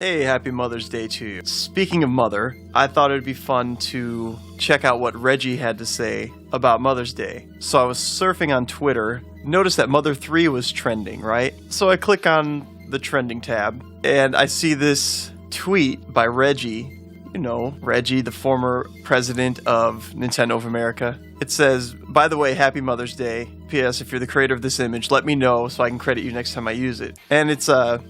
Hey, happy Mother's Day to you. Speaking of mother, I thought it would be fun to check out what Reggie had to say about Mother's Day. So I was surfing on Twitter, noticed that Mother 3 was trending, right? So I click on the trending tab, and I see this tweet by Reggie. You know, Reggie, the former president of Nintendo of America. It says, "By the way, happy Mother's Day. P.S. If you're the creator of this image, let me know so I can credit you next time I use it." And it's an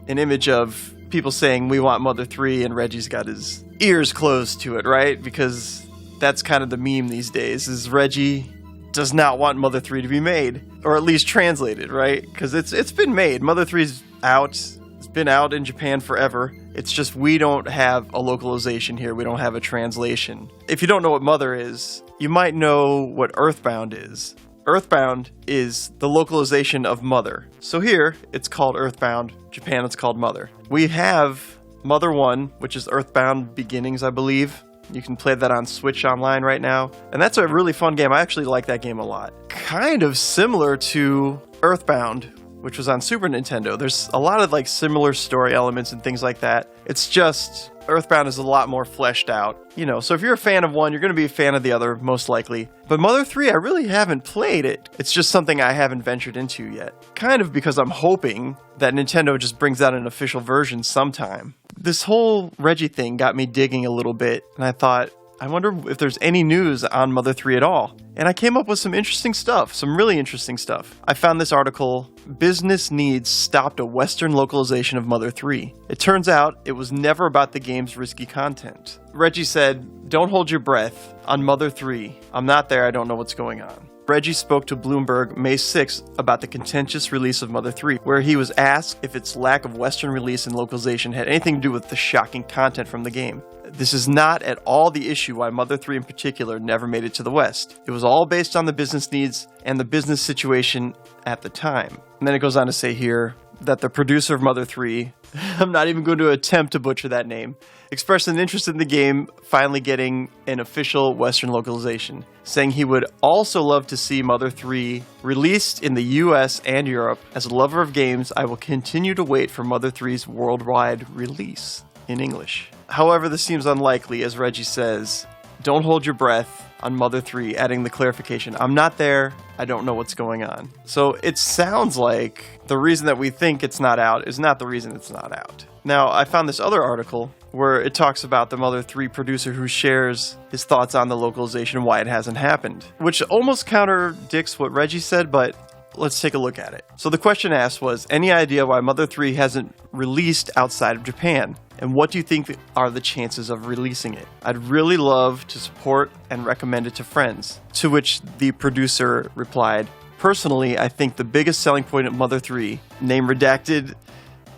image of people saying, "We want Mother 3," and Reggie's got his ears closed to it, right? Because that's kind of the meme these days, is Reggie does not want Mother 3 to be made, or at least translated, right? Because it's been made. Mother 3's out. It's been out in Japan forever. It's just we don't have a localization here. We don't have a translation. If you don't know what Mother is, you might know what Earthbound is. Earthbound is the localization of Mother. So here, it's called Earthbound. Japan, it's called Mother. We have Mother 1, which is Earthbound Beginnings, I believe. You can play that on Switch Online right now. And that's a really fun game. I actually like that game a lot. Kind of similar to Earthbound, which was on Super Nintendo. There's a lot of similar story elements and things like that. It's just Earthbound is a lot more fleshed out. So if you're a fan of one, you're going to be a fan of the other, most likely. But Mother 3, I really haven't played it. It's just something I haven't ventured into yet. Kind of because I'm hoping that Nintendo just brings out an official version sometime. This whole Reggie thing got me digging a little bit, and I thought, I wonder if there's any news on Mother 3 at all. And I came up with some interesting stuff, some really interesting stuff. I found this article, "Business Needs Stopped a Western Localization of Mother 3. It turns out it was never about the game's risky content." Reggie said, "Don't hold your breath on Mother 3. I'm not there, I don't know what's going on." Reggie spoke to Bloomberg May 6th about the contentious release of Mother 3, where he was asked if its lack of Western release and localization had anything to do with the shocking content from the game. "This is not at all the issue why Mother 3 in particular never made it to the West. It was all based on the business needs and the business situation at the time." And then it goes on to say here that the producer of Mother 3, I'm not even going to attempt to butcher that name, expressed an interest in the game finally getting an official Western localization, saying he would also love to see Mother 3 released in the US and Europe. "As a lover of games, I will continue to wait for Mother 3's worldwide release in English." However, this seems unlikely, as Reggie says, "Don't hold your breath on Mother 3, adding the clarification, 'I'm not there, I don't know what's going on.'" So it sounds like the reason that we think it's not out is not the reason it's not out. Now, I found this other article where it talks about the Mother 3 producer who shares his thoughts on the localization and why it hasn't happened, which almost contradicts what Reggie said, but let's take a look at it. So the question asked was, any idea why Mother 3 hasn't released outside of Japan? And what do you think are the chances of releasing it? I'd really love to support and recommend it to friends. To which the producer replied, "Personally, I think the biggest selling point of Mother 3, name redacted,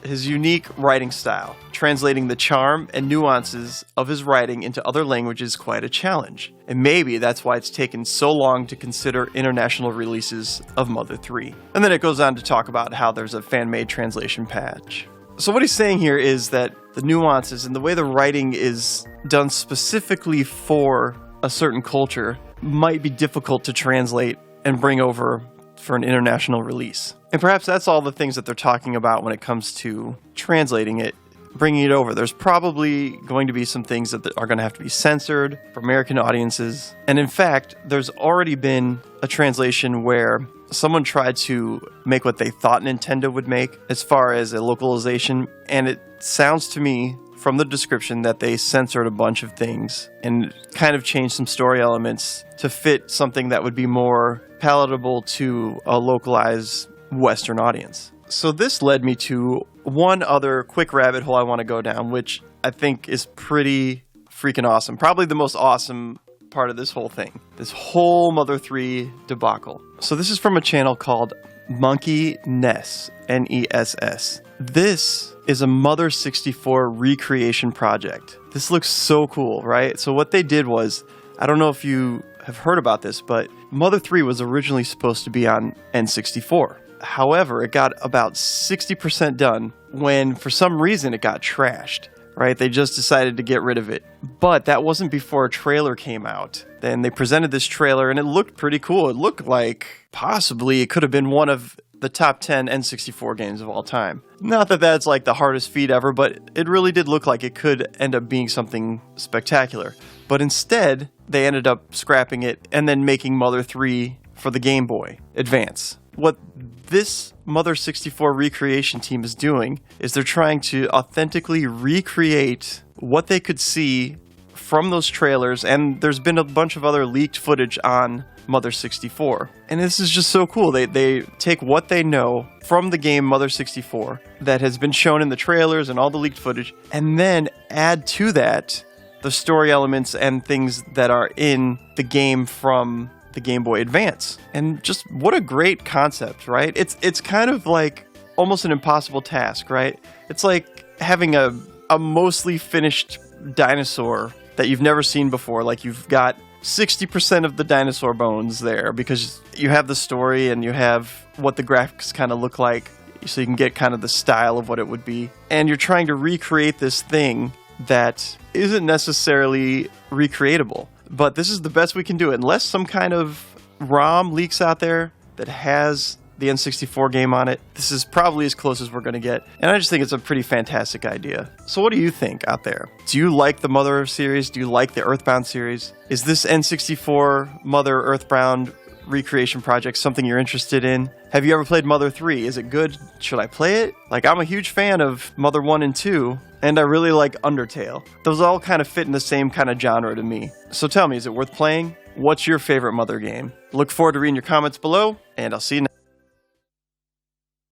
his unique writing style. Translating the charm and nuances of his writing into other languages is quite a challenge. And maybe that's why it's taken so long to consider international releases of Mother 3. And then it goes on to talk about how there's a fan-made translation patch. So what he's saying here is that the nuances and the way the writing is done specifically for a certain culture might be difficult to translate and bring over for an international release. And perhaps that's all the things that they're talking about when it comes to translating it, bringing it over. There's probably going to be some things that are going to have to be censored for American audiences. And in fact, there's already been a translation where someone tried to make what they thought Nintendo would make as far as a localization, and it sounds to me from the description that they censored a bunch of things and kind of changed some story elements to fit something that would be more palatable to a localized Western audience. So this led me to one other quick rabbit hole I want to go down, which I think is pretty freaking awesome. Probably the most awesome part of this whole thing. This whole Mother 3 debacle. So this is from a channel called Monkey Ness, Ness. This is a Mother 64 recreation project. This looks so cool, right? So what they did was, I don't know if you have heard about this, but Mother 3 was originally supposed to be on N64. However, it got about 60% done when, for some reason, it got trashed, right? They just decided to get rid of it. But that wasn't before a trailer came out. Then they presented this trailer, and it looked pretty cool. It looked like possibly it could have been one of the top 10 N64 games of all time. Not that that's like the hardest feat ever, but it really did look like it could end up being something spectacular. But instead, they ended up scrapping it and then making Mother 3 for the Game Boy Advance. What this Mother 64 recreation team is doing is they're trying to authentically recreate what they could see from those trailers, and there's been a bunch of other leaked footage on Mother 64. And this is just so cool. They take what they know from the game Mother 64 that has been shown in the trailers and all the leaked footage, and then add to that the story elements and things that are in the game from the Game Boy Advance. And just what a great concept, right? It's kind of like almost an impossible task, right? It's like having a mostly finished dinosaur that you've never seen before. Like you've got 60% of the dinosaur bones there because you have the story and you have what the graphics kind of look like, so you can get kind of the style of what it would be. And you're trying to recreate this thing that isn't necessarily recreatable. But this is the best we can do. Unless some kind of ROM leaks out there that has the N64 game on it, this is probably as close as we're going to get. And I just think it's a pretty fantastic idea. So what do you think out there? Do you like the Mother series? Do you like the Earthbound series? Is this N64 Mother Earthbound recreation project something you're interested in? Have you ever played Mother 3? Is it good? Should I play it? Like, I'm a huge fan of Mother 1 and 2, and I really like Undertale. Those all kind of fit in the same kind of genre to me. So tell me, is it worth playing? What's your favorite Mother game? Look forward to reading your comments below, and I'll see you next time.